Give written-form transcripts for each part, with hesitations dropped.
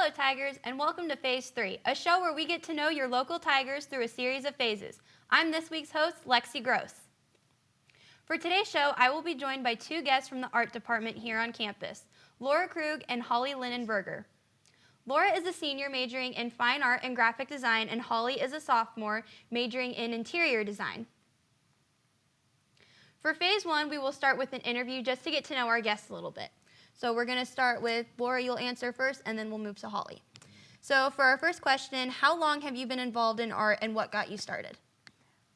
Hello Tigers, and welcome to Phase 3, a show where we get to know your local Tigers through a series of phases. I'm this week's host, Lexi Gross. For today's show, I will be joined by two guests from the art department here on campus, Laura Krug and Holly Linnenberger. Laura is a senior majoring in fine art and graphic design, and Holly is a sophomore majoring in interior design. For Phase 1, we will start with an interview just to get to know our guests a little bit. So we're going to start with Laura, you'll answer first, and then we'll move to Holly. So for our first question, how long have you been involved in art and what got you started?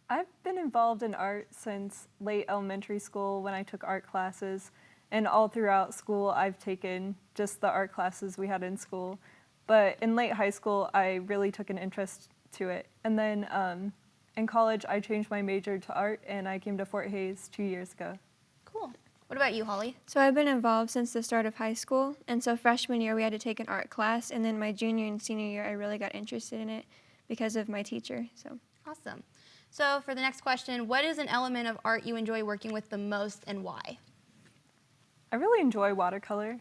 I've been involved in art since late elementary school when I took art classes, and all throughout school I've taken just the art classes we had in school. But in late high school, I really took an interest to it. And then in college, I changed my major to art, and I came to Fort Hays 2 years ago. Cool. What about you, Holly? So I've been involved since the start of high school, and so freshman year we had to take an art class, and then my junior and senior year I really got interested in it because of my teacher. So Awesome. So for the next question, what is an element of art you enjoy working with the most and why? I really enjoy watercolor.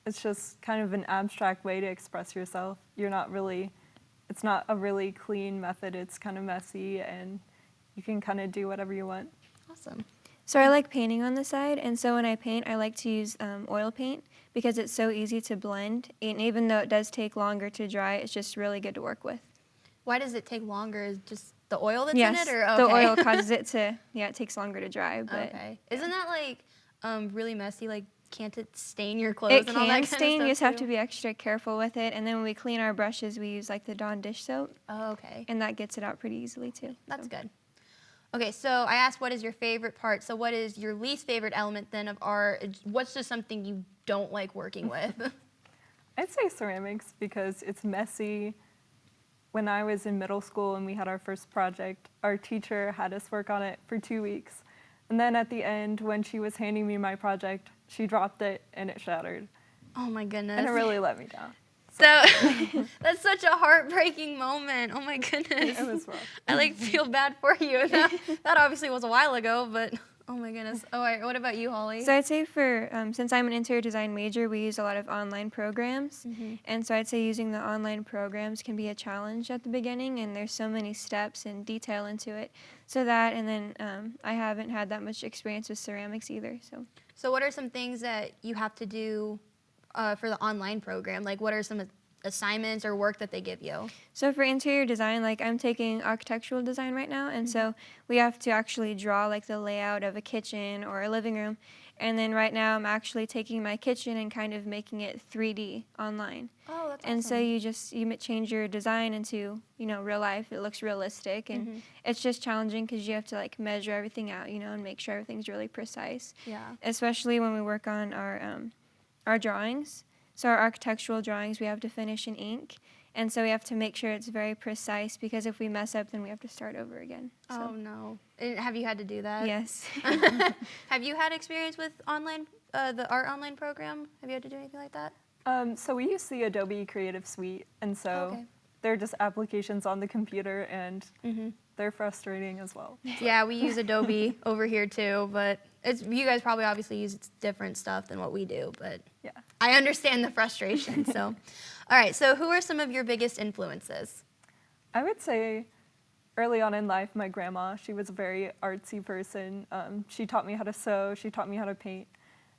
It's just kind of an abstract way to express yourself. It's not a really clean method. It's kind of messy, and you can kind of do whatever you want. Awesome. I like painting on the side, and so when I paint I like to use oil paint because it's so easy to blend, and even though it does take longer to dry, it's just really good to work with. Why does it take longer? Is just the oil that's Yes, in it? Or the oil causes it to, it takes longer to dry. But okay. Isn't that like really messy? Like, can't it stain your clothes it and all that kind can of stain, stuff you just have too? to be extra careful with it, and then when we clean our brushes we use like the Dawn dish soap, Oh, okay. and that gets it out pretty easily too. That's good. Okay, so I asked what is your favorite part. So what is your least favorite element then of art? What's just something you don't like working with? I'd say ceramics because it's messy. When I was in middle school and we had our first project, our teacher had us work on it for 2 weeks. And then at the end, when she was handing me my project, she dropped it and it shattered. Oh my goodness. And it really let me down. So that's such a heartbreaking moment. Oh my goodness. It was rough. I feel bad for you. That obviously was a while ago, but oh my goodness. All right, what about you, Holly? So I'd say for, since I'm an interior design major, we use a lot of online programs. And so I'd say using the online programs can be a challenge at the beginning, and there's so many steps and detail into it. So that, and then I haven't had that much experience with ceramics either. So what are some things that you have to do for the online program? Like, what are some assignments or work that they give you? So for interior design, like I'm taking architectural design right now, and so we have to actually draw like the layout of a kitchen or a living room. And then right now I'm actually taking my kitchen and kind of making it 3D online. Oh, that's awesome. And so you change your design into, real life. It looks realistic, and it's just challenging because you have to like measure everything out, and make sure everything's really precise. Yeah. Especially when we work on our drawings. So our architectural drawings we have to finish in ink, and so we have to make sure it's very precise because if we mess up, then we have to start over again. So. Oh no. And have you had to do that? Yes. Have you had experience with the art online program? Have you had to do anything like that? So we use the Adobe Creative Suite, and so Okay. they're just applications on the computer, and they're frustrating as well. Yeah, we use Adobe over here too, but you guys probably obviously use different stuff than what we do, but Yeah. I understand the frustration. So, all right, so who are some of your biggest influences? I would say early on in life, my grandma, she was a very artsy person. She taught me how to sew, she taught me how to paint.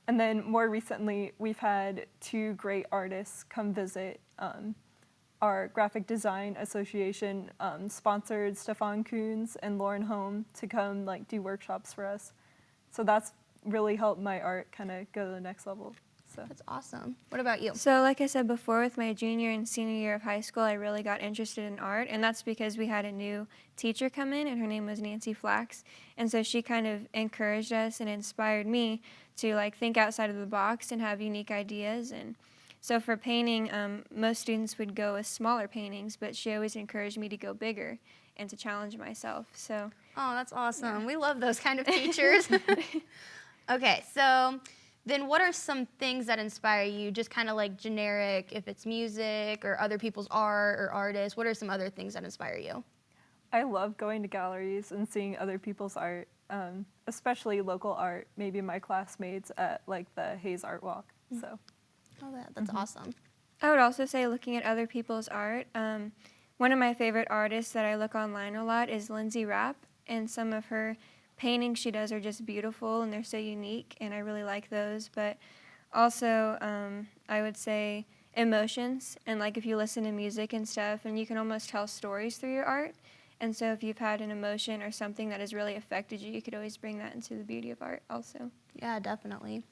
And then more recently, we've had two great artists come visit. Our graphic design association sponsored Stefan Kuhns and Lauren Home to come do workshops for us. So that's really helped my art kind of go to the next level. So. That's awesome. What about you? So like I said before, with my junior and senior year of high school, I really got interested in art, and that's because we had a new teacher come in, and her name was Nancy Flax, and so she kind of encouraged us and inspired me to think outside of the box and have unique ideas. And so for painting, most students would go with smaller paintings, but she always encouraged me to go bigger and to challenge myself. So. Oh, that's awesome. Yeah. We love those kind of teachers. Okay, so then what are some things that inspire you, just kind of generic, if it's music or other people's art or artists? What are some other things that inspire you? I love going to galleries and seeing other people's art, especially local art, maybe my classmates at the Hayes Art Walk. So. Oh, that's awesome. I would also say looking at other people's art. One of my favorite artists that I look online a lot is Lindsay Rapp, and some of her paintings she does are just beautiful and they're so unique, and I really like those. But also, I would say emotions, and like if you listen to music and stuff, and you can almost tell stories through your art. And so if you've had an emotion or something that has really affected you, you could always bring that into the beauty of art also. Yeah, definitely.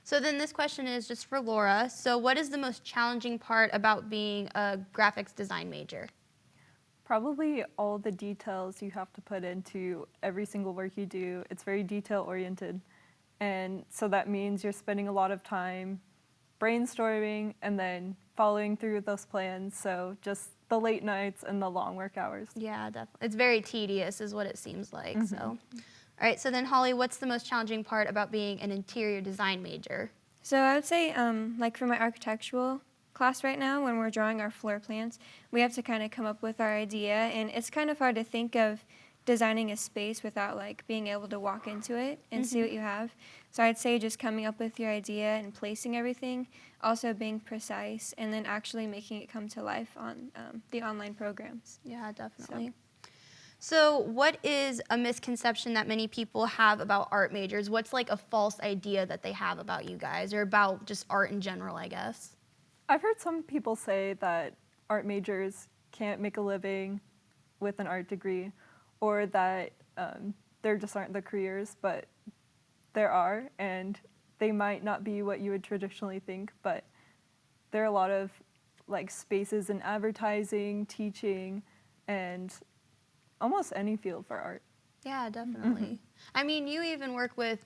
So then this question is just for Laura. So what is the most challenging part about being a graphics design major? Probably all the details you have to put into every single work you do. It's very detail oriented. And so that means you're spending a lot of time brainstorming and then following through with those plans. So just the late nights and the long work hours. Yeah, definitely. It's very tedious is what it seems like. Mm-hmm. So, all right. So then Holly, what's the most challenging part about being an interior design major? So I would say, like for my architectural class right now, when we're drawing our floor plans, we have to kind of come up with our idea, and it's kind of hard to think of designing a space without like being able to walk into it and see what you have. So I'd say just coming up with your idea and placing everything, also being precise, and then actually making it come to life on the online programs. Yeah, definitely. So what is a misconception that many people have about art majors? What's like a false idea that they have about you guys or about just art in general, I guess? I've heard some people say that art majors can't make a living with an art degree, or that there just aren't the careers, but there are, and they might not be what you would traditionally think, but there are a lot of like spaces in advertising, teaching, and almost any field for art. Yeah, definitely. I mean, you even work with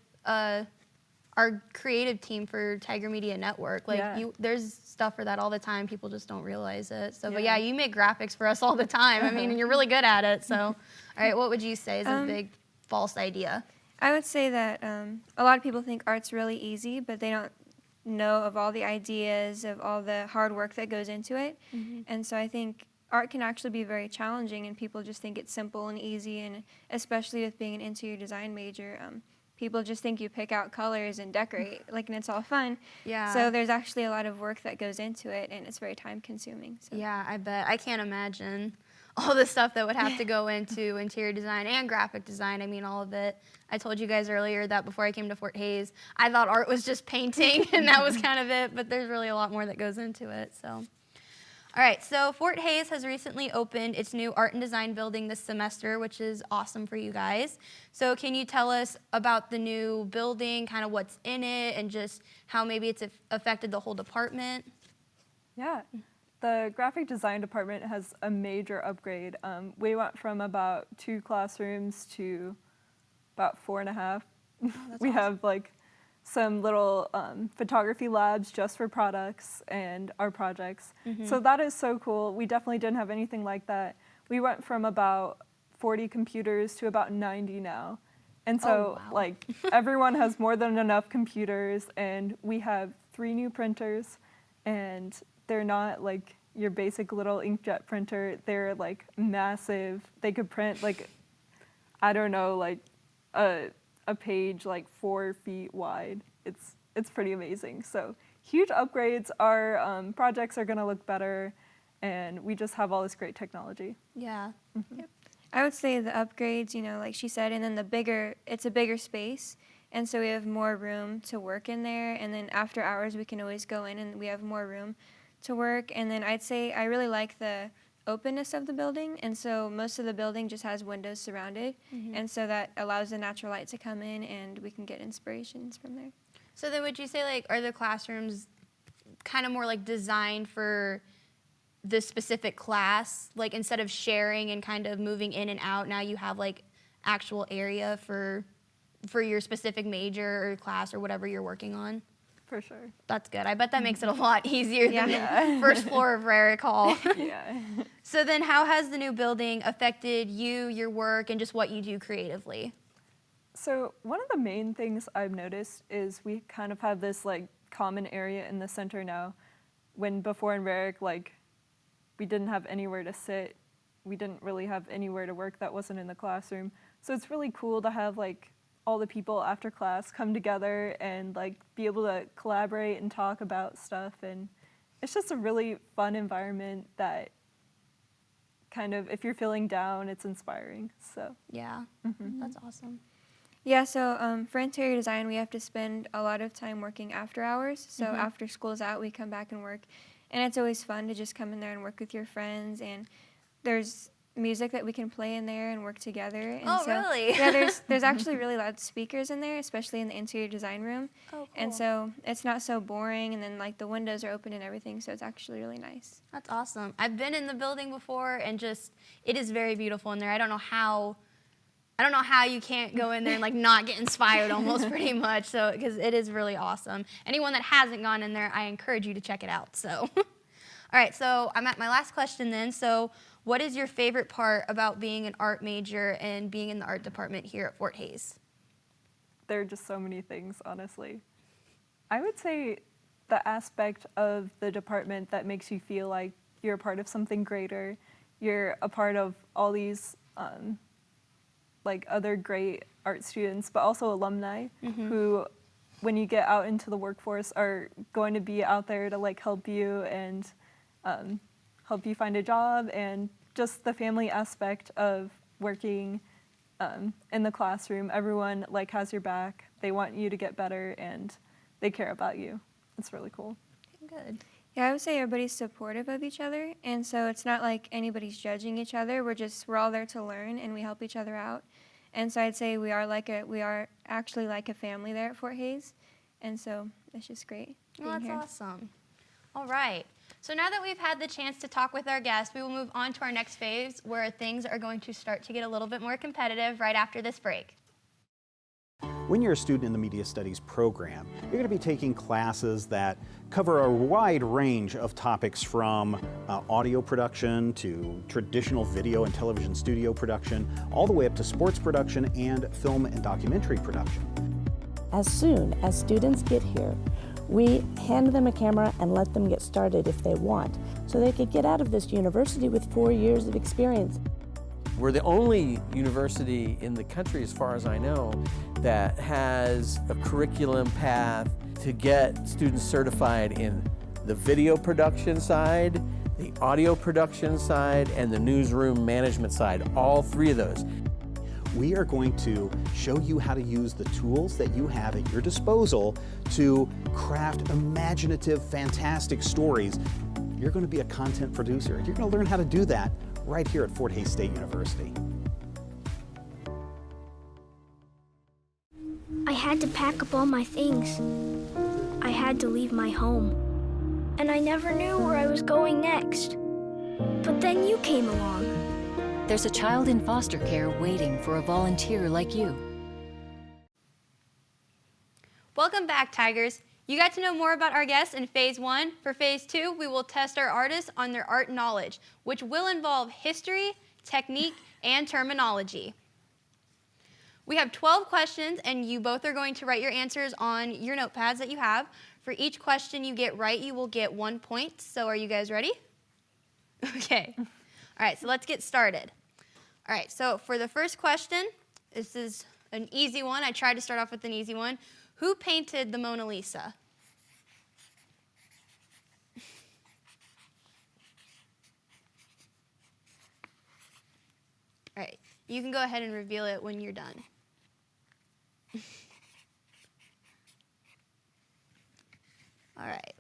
our creative team for Tiger Media Network. Like, there's stuff for that all the time. People just don't realize it. So, but yeah, you make graphics for us all the time. I mean, and you're really good at it. So, all right, what would you say is a big false idea? I would say that a lot of people think art's really easy, but they don't know of all the ideas, of all the hard work that goes into it. And so I think art can actually be very challenging, and people just think it's simple and easy, and especially with being an interior design major, people just think you pick out colors and decorate, like, and it's all fun. Yeah. So there's actually a lot of work that goes into it, and it's very time consuming. So. Yeah, I bet. I can't imagine all the stuff that would have to go into interior design and graphic design. I mean, all of it. I told you guys earlier that before I came to Fort Hays, I thought art was just painting, and that was kind of it, but there's really a lot more that goes into it, so. All right, so Fort Hays has recently opened its new art and design building this semester, which is awesome for you guys. So can you tell us about the new building, kind of what's in it, and just how maybe it's affected the whole department? Yeah, the graphic design department has a major upgrade. We went from about 2 classrooms to about 4.5. We awesome. have like some little photography labs just for products and our projects. So that is so cool. We definitely didn't have anything like that. We went from about 40 computers to about 90 now. And so like everyone has more than enough computers, and we have 3 new printers, and they're not like your basic little inkjet printer. They're like massive. They could print like, I don't know, like a page like 4 feet wide. It's pretty amazing. So huge upgrades. Our projects are gonna look better, and we just have all this great technology. Yeah. Yep. I would say the upgrades, you know, like she said, and then it's a bigger space, and so we have more room to work in there, and then after hours we can always go in and we have more room to work. And then I'd say I really like the openness of the building, and so most of the building just has windows surrounded, and so that allows the natural light to come in, and we can get inspirations from there. So then would you say, like, are the classrooms kind of more like designed for the specific class? Like, instead of sharing and kind of moving in and out, now you have like actual area for your specific major or class or whatever you're working on? For sure. That's good. I bet that makes it a lot easier than the first floor of Rarick Hall. Yeah. So then how has the new building affected you, your work, and just what you do creatively? So one of the main things I've noticed is we kind of have this like common area in the center now, when before in Rarick, like, we didn't have anywhere to sit. We didn't really have anywhere to work that wasn't in the classroom. So it's really cool to have like all the people after class come together and like be able to collaborate and talk about stuff, and it's just a really fun environment that kind of, if you're feeling down, it's inspiring. So Yeah, that's awesome. Yeah, so for interior design, we have to spend a lot of time working after hours. So after school's out, we come back and work. And it's always fun to just come in there and work with your friends. And there's music that we can play in there and work together. And Oh, so, really? Yeah, there's actually really loud speakers in there, especially in the interior design room. Oh, cool. And so it's not so boring. And then, like, the windows are open and everything, so it's actually really nice. That's awesome. I've been in the building before, and just, it is very beautiful in there. I don't know how you can't go in there and like not get inspired almost pretty much. So, because it is really awesome. Anyone that hasn't gone in there, I encourage you to check it out. So, all right. So I'm at my last question then. So, what is your favorite part about being an art major and being in the art department here at Fort Hays? There are just so many things, honestly. I would say the aspect of the department that makes you feel like you're a part of something greater. You're a part of all these like other great art students, but also alumni who, when you get out into the workforce, are going to be out there to like help you and help you find a job, and just the family aspect of working in the classroom. Everyone like has your back. They want you to get better and they care about you. It's really cool. Good. Yeah, I would say everybody's supportive of each other, and so it's not like anybody's judging each other. We're all there to learn, and we help each other out. And so I'd say we are actually like a family there at Fort Hays, and so it's just great being Well, that's here. awesome. All right. So now that we've had the chance to talk with our guests, we will move on to our next phase, where things are going to start to get a little bit more competitive right after this break. When you're a student in the Media Studies program, you're going to be taking classes that cover a wide range of topics, from audio production to traditional video and television studio production, all the way up to sports production and film and documentary production. As soon as students get here, we hand them a camera and let them get started if they want, so they could get out of this university with 4 years of experience. We're the only university in the country, as far as I know, that has a curriculum path to get students certified in the video production side, the audio production side, and the newsroom management side, all three of those. We are going to show you how to use the tools that you have at your disposal to craft imaginative, fantastic stories. You're going to be a content producer, and you're going to learn how to do that right here at Fort Hays State University. I had to pack up all my things. I had to leave my home. And I never knew where I was going next. But then you came along. There's a child in foster care waiting for a volunteer like you. Welcome back, Tigers. You got to know more about our guests in Phase 1. For Phase 2, we will test our artists on their art knowledge, which will involve history, technique, and terminology. We have 12 questions, and you both are going to write your answers on your notepads that you have. For each question you get right, you will get 1 point. So are you guys ready? Okay. All right, so let's get started. All right, so for the first question, this is an easy one. I tried to start off with an easy one. Who painted the Mona Lisa? All right, you can go ahead and reveal it when you're done. All right.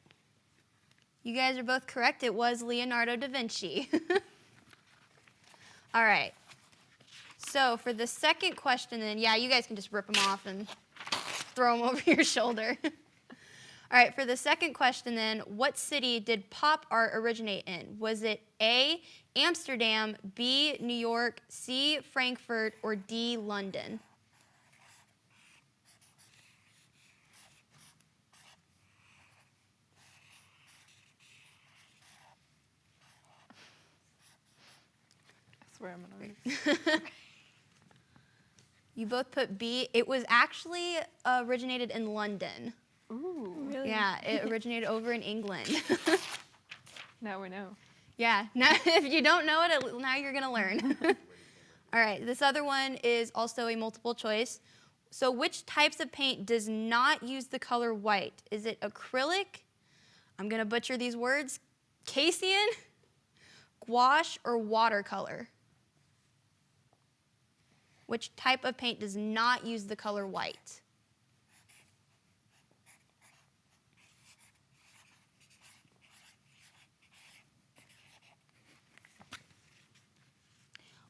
You guys are both correct. It was Leonardo da Vinci. All right. So for the second question, then, yeah, you guys can just rip them off and throw them over your shoulder. All right, for the second question, then, what city did pop art originate in? Was it A, Amsterdam, B, New York, C, Frankfurt, or D, London? I swear I'm gonna read. You both put B. It was actually originated in London. Ooh. Really? Yeah, it originated over in England. Now we know. Yeah, now if you don't know it, now you're gonna learn. All right, this other one is also a multiple choice. So which types of paint does not use the color white? Is it acrylic, I'm going to butcher these words. Caesian, gouache, or watercolor? Which type of paint does not use the color white?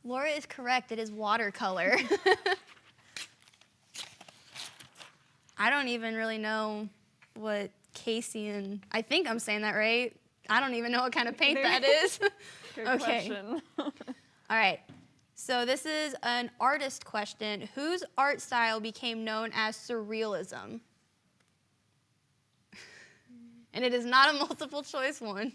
Laura is correct. It is watercolor. I don't even really know what Caesian, I think I'm saying that right. I don't even know what kind of paint that is. Good Okay. question. All right. So this is an artist question. Whose art style became known as surrealism? And it is not a multiple choice one.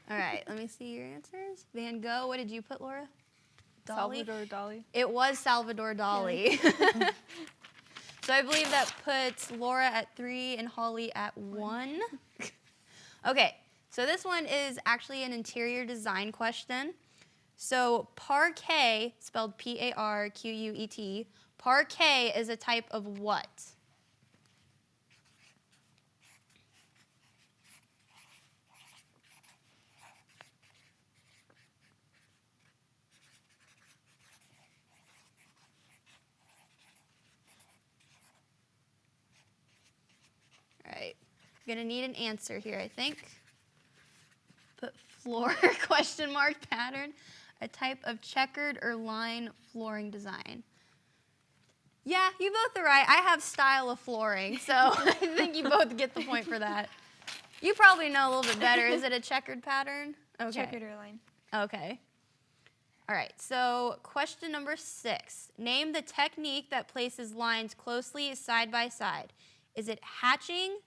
All right, let me see your answers. Van Gogh, what did you put, Laura? Dali? Salvador Dali. It was Salvador Dali. So I believe that puts Laura at 3 and Holly at 1. Okay, so this one is actually an interior design question. So parquet, spelled P-A-R-Q-U-E-T, parquet is a type of what? All right, I'm gonna need an answer here, I think. Put floor, question mark, pattern, a type of checkered or line flooring design. Yeah, you both are right. I have style of flooring, so I think you both get the point for that. You probably know a little bit better. Is it a checkered pattern? Okay. Checkered or line. Okay. All right, so question number 6. Name the technique that places lines closely side by side. Is it hatching,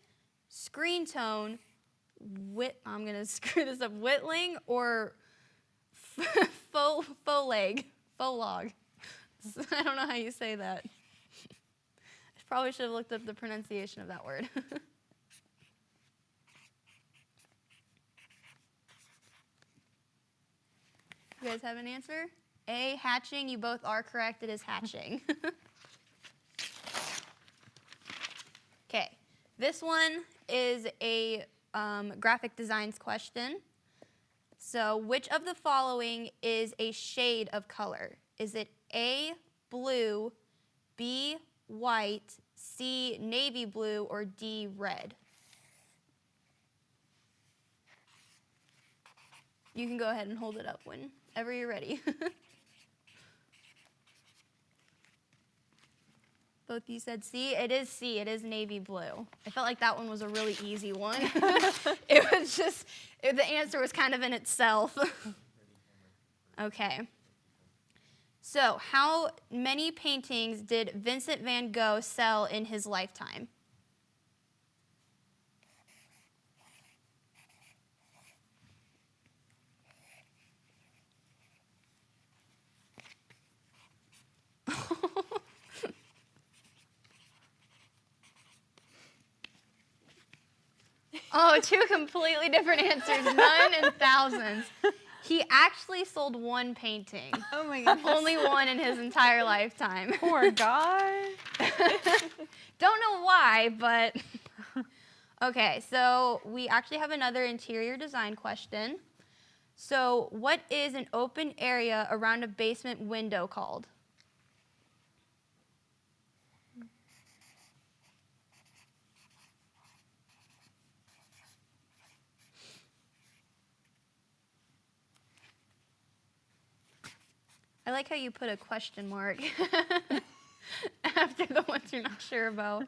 screen tone, I'm going to screw this up, whittling, or faux log? I don't know how you say that. I probably should have looked up the pronunciation of that word. You guys have an answer? A, hatching. You both are correct. It is hatching. Okay, this one is a graphic designs question. So which of the following is a shade of color? Is it A, blue, B, white, C, navy blue, or D, red? You can go ahead and hold it up whenever you're ready. Both of you said C. It is C. It is navy blue. I felt like that one was a really easy one. It was just, the answer was kind of in itself. Okay. So how many paintings did Vincent van Gogh sell in his lifetime? Oh, 2 completely different answers, none and thousands. He actually sold 1 painting. Oh my goodness. Only 1 in his entire lifetime. Poor guy. Don't know why, but okay, so we actually have another interior design question. So what is an open area around a basement window called? I like how you put a question mark after the ones you're not sure about.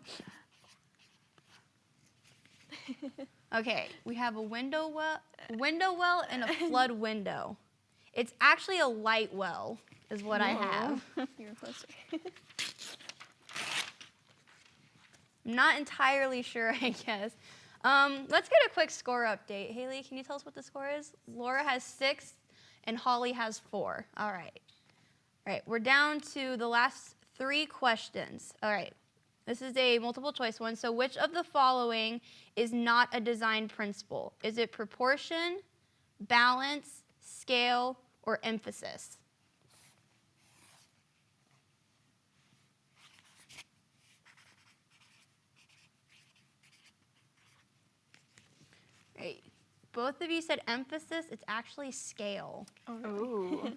Okay, we have a window well, and a flood window. It's actually a light well, is what I have. You were closer. I'm not entirely sure, I guess. Let's get a quick score update. Haley, can you tell us what the score is? Laura has 6, and Holly has 4. All right. All right, we're down to the last 3 questions. All right, This is a multiple choice one. So which of the following is not a design principle? Is it proportion, balance, scale, or emphasis? Right. Both of you said emphasis. It's actually scale. Oh.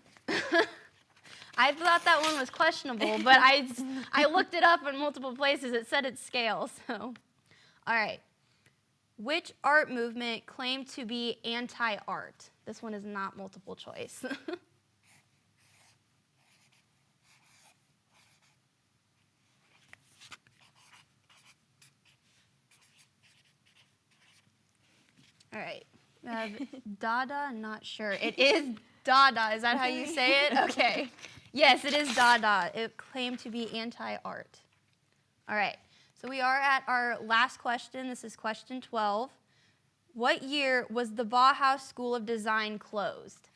I thought that one was questionable, but I looked it up in multiple places. It said it's scale. So, all right. Which art movement claimed to be anti-art? This one is not multiple choice. All right. Dada, not sure. It is Dada. Is that how you say it? Okay. Yes, it is Dada. It claimed to be anti-art. All right. So we are at our last question. This is question 12. What year was the Bauhaus School of Design closed?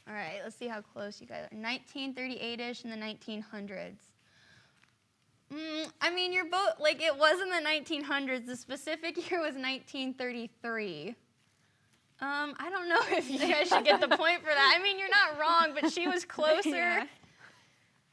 All right, let's see how close you guys are. 1938-ish in the 1900s. I mean, you're both, like, it was in the 1900s. The specific year was 1933. I don't know if you guys should get the point for that. I mean, you're not wrong, but she was closer. Yeah.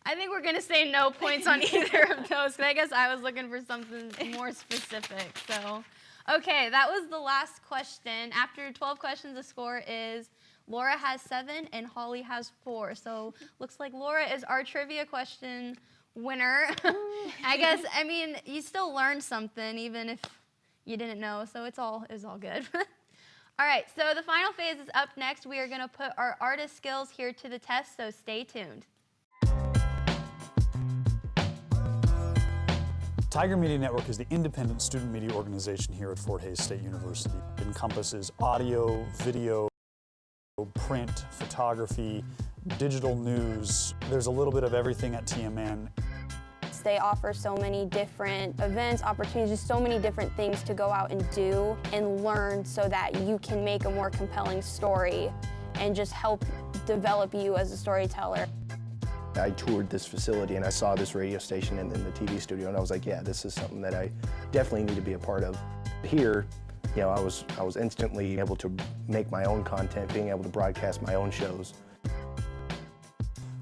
I think we're going to say no points on either of those, because I guess I was looking for something more specific. So, okay, that was the last question. After 12 questions, the score is Laura has 7 and Holly has 4. So, looks like Laura is our trivia question winner. I guess, I mean, you still learned something, even if you didn't know, so it's all good. All right, so the final phase is up next. We are going to put our artist skills here to the test, so stay tuned. Tiger Media Network is the independent student media organization here at Fort Hays State University. It encompasses audio, video, print, photography, digital news. There's a little bit of everything at TMN. They offer so many different events, opportunities, so many different things to go out and do and learn so that you can make a more compelling story and just help develop you as a storyteller. I toured this facility and I saw this radio station and then the TV studio and I was like, yeah, this is something that I definitely need to be a part of. Here, you know, I was instantly able to make my own content, being able to broadcast my own shows.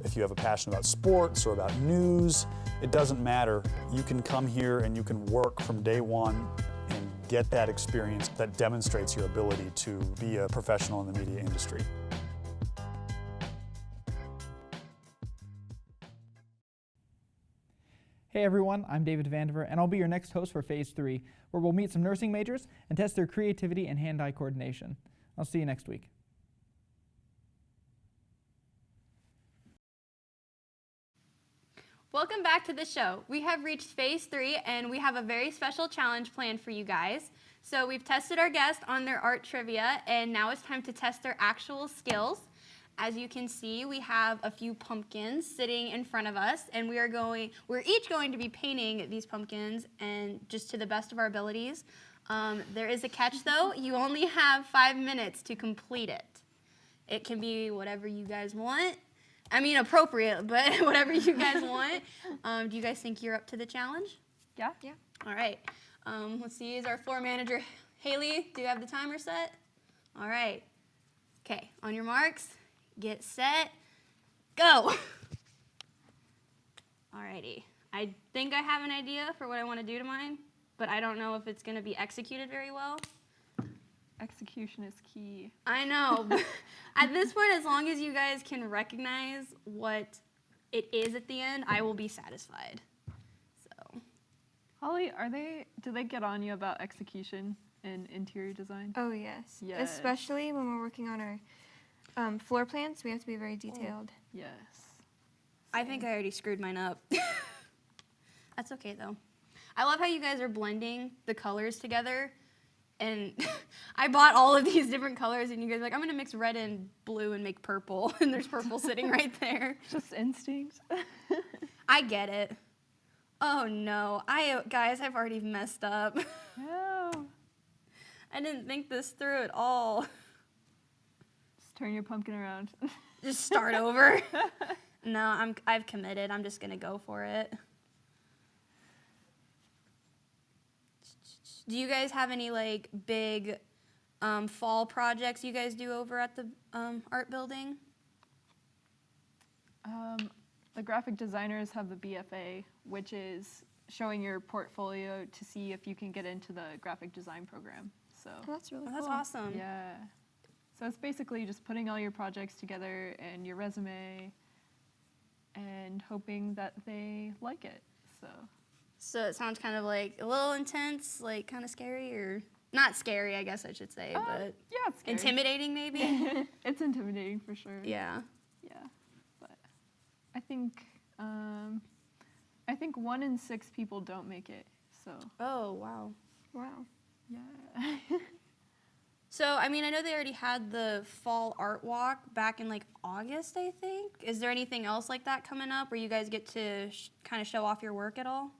If you have a passion about sports or about news, it doesn't matter. You can come here and you can work from day one and get that experience that demonstrates your ability to be a professional in the media industry. Hey everyone, I'm David Vandiver, and I'll be your next host for Phase 3, where we'll meet some nursing majors and test their creativity and hand-eye coordination. I'll see you next week. Welcome back to the show. We have reached Phase 3, and we have a very special challenge planned for you guys. So we've tested our guests on their art trivia, and now it's time to test their actual skills. As you can see, we have a few pumpkins sitting in front of us, and we're each going to be painting these pumpkins, and just to the best of our abilities. There is a catch, though. You only have 5 minutes to complete it. It can be whatever you guys want. I mean, appropriate, but whatever you guys want. Do you guys think you're up to the challenge? Yeah. Yeah. All right. Let's see. Is our floor manager, Haley, do you have the timer set? All right. Okay. On your marks, get set, go. All righty. I think I have an idea for what I want to do to mine, but I don't know if it's going to be executed very well. Execution is key. I know. But at this point, as long as you guys can recognize what it is at the end, I will be satisfied. So, Holly, do they get on you about execution and interior design? Oh, yes. Yes. Especially when we're working on our floor plans, we have to be very detailed. Yes. I think I already screwed mine up. That's okay, though. I love how you guys are blending the colors together. And I bought all of these different colors, and you guys are like, I'm going to mix red and blue and make purple. And there's purple sitting right there. Just instinct. I get it. Oh, no. Guys, I've already messed up. No. I didn't think this through at all. turn your pumpkin around. Just start over. No, I've committed. I'm just gonna go for it. Do you guys have any like big fall projects you guys do over at the art building? The graphic designers have the BFA, which is showing your portfolio to see if you can get into the graphic design program. So That's really cool. That's awesome. yeah. So it's basically just putting all your projects together and your resume and hoping that they like it. So it sounds kind of like a little intense, like kind of scary, or not scary, I guess I should say, but yeah, it's scary. intimidating maybe. It's intimidating for sure. Yeah. Yeah, but I think 1 in 6 people don't make it. So Oh wow. Wow. yeah. So I mean, I know they already had the fall art walk back in like August, I think. Is there anything else like that coming up where you guys get to kind of show off your work at all?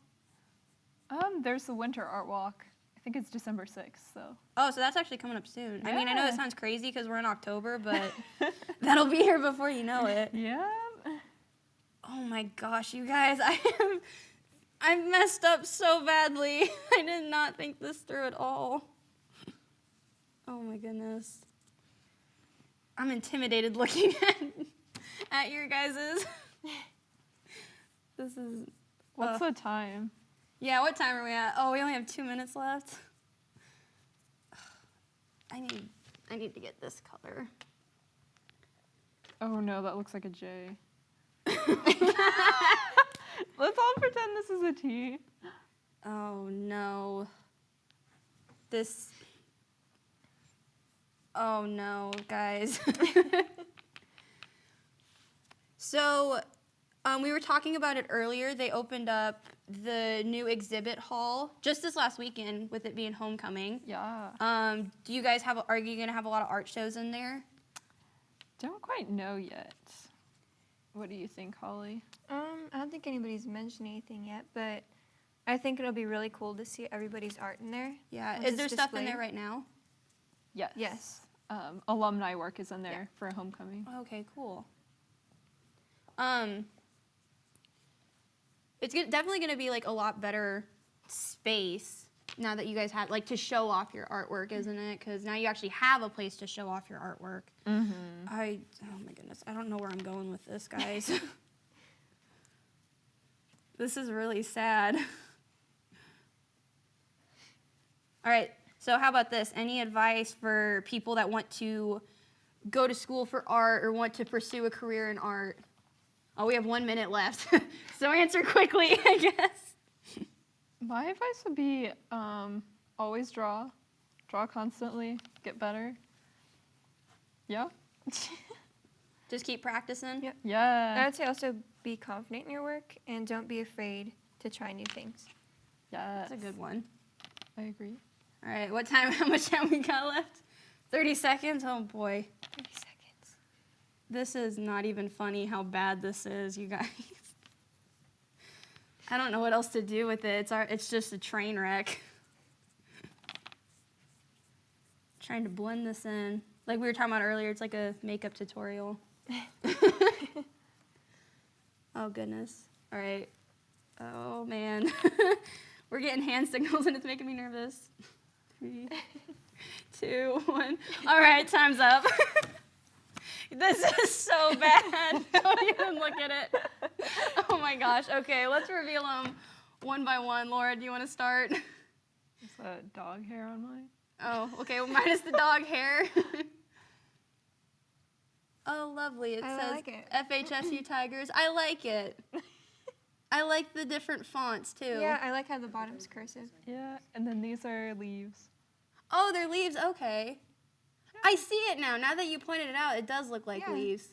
There's the winter art walk. I think it's December 6th. So Oh, so that's actually coming up soon. I mean, I know it Yeah. sounds crazy because we're in October, but that'll be here before you know it. yeah. Oh my gosh, you guys, I've messed up so badly. I did not think this through at all. Oh my goodness. I'm intimidated looking at your guys's. This is. What's the time? Yeah, what time are we at? Oh, we only have 2 minutes left. I need to get this color. Oh no, that looks like a J. Let's all pretend this is a T. Oh no. This. Oh no, guys. So, we were talking about it earlier. They opened up the new exhibit hall just this last weekend with it being homecoming. Yeah. Do you guys are you gonna have a lot of art shows in there? Don't quite know yet. What do you think, Holly? I don't think anybody's mentioned anything yet, but I think it'll be really cool to see everybody's art in there. Yeah. once Is it's there stuff in displayed. there right now? Yes. Yes. Alumni work is in there for homecoming. Okay, cool. It's definitely going to be like a lot better space now that you guys have like to show off your artwork, isn't it? Because now you actually have a place to show off your artwork. Mm-hmm. Oh my goodness, I don't know where I'm going with this, guys. This is really sad. All right, so how about this? Any advice for people that want to go to school for art or want to pursue a career in art? Oh, we have 1 minute left, so answer quickly, I guess. My advice would be always draw constantly, get better. Yeah. Just keep practicing. Yep. Yeah. I would say also be confident in your work and don't be afraid to try new things. Yeah. That's a good one. I agree. All right, how much time we got left? 30 seconds? Oh boy. 30 seconds. This is not even funny how bad this is, you guys. I don't know what else to do with it. It's just a train wreck. Trying to blend this in. Like we were talking about earlier, it's like a makeup tutorial. Oh goodness. All right. Oh man. We're getting hand signals and it's making me nervous. 3, 2, 1. All right, time's up. This is so bad. Don't even look at it. Oh my gosh. Okay, let's reveal them one by one. Laura, do you want to start? Is that dog hair on mine? Oh, okay. Well, minus the dog hair. Oh, lovely. It I says like it. FHSU Tigers. I like it. I like the different fonts too. Yeah, I like how the bottom's cursive. Yeah, and then these are leaves. Oh, they're leaves. Okay. I see it now. Now that you pointed it out, it does look like Yeah. leaves.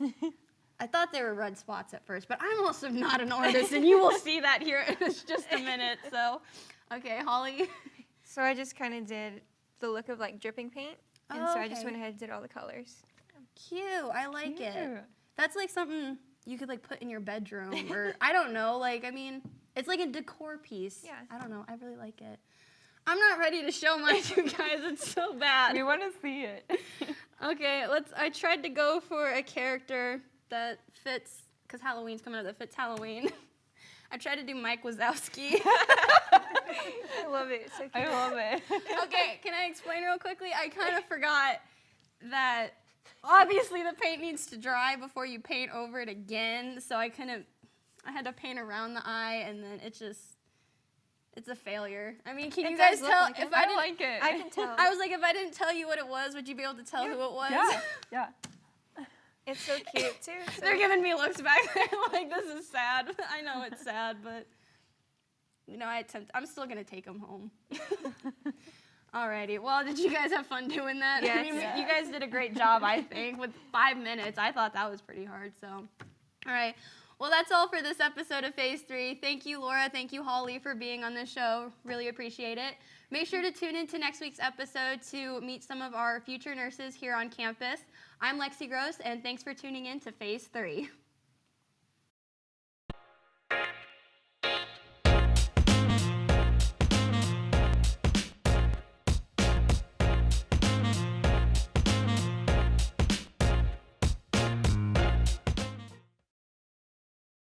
I thought they were red spots at first, but I'm also not an artist, and you will see that here in just a minute. So, okay, Holly. So I just kind of did the look of like dripping paint, and Oh, so I just okay. went ahead and did all the colors. Cute. I like it. Cute. That's like something you could like put in your bedroom, or I don't know. Like, I mean, it's like a decor piece. Yeah. I don't know. I really like it. I'm not ready to show mine to you guys. It's so bad. We want to see it. Okay, I tried to go for a character that fits, because Halloween's coming up, that fits Halloween. I tried to do Mike Wazowski. I love it. So cute. I love it. Okay, can I explain real quickly? I kind of forgot that obviously the paint needs to dry before you paint over it again, so I had to paint around the eye, and then it's a failure. I mean, can you guys tell like if it. I didn't, like it. I can tell. I was like, if I didn't tell you what it was, would you be able to tell who it was? Yeah. It's so cute too. So They're giving me looks back there like, this is sad. I know it's sad, but you know, I'm still gonna take them home. Alrighty, well, did you guys have fun doing that? Yes. I mean, you guys did a great job, I think, with 5 minutes. I thought that was pretty hard, so. All right, well, that's all for this episode of Phase 3. Thank you, Laura, thank you, Holly, for being on the show. Really appreciate it. Make sure to tune in to next week's episode to meet some of our future nurses here on campus. I'm Lexi Gross, and thanks for tuning in to Phase 3.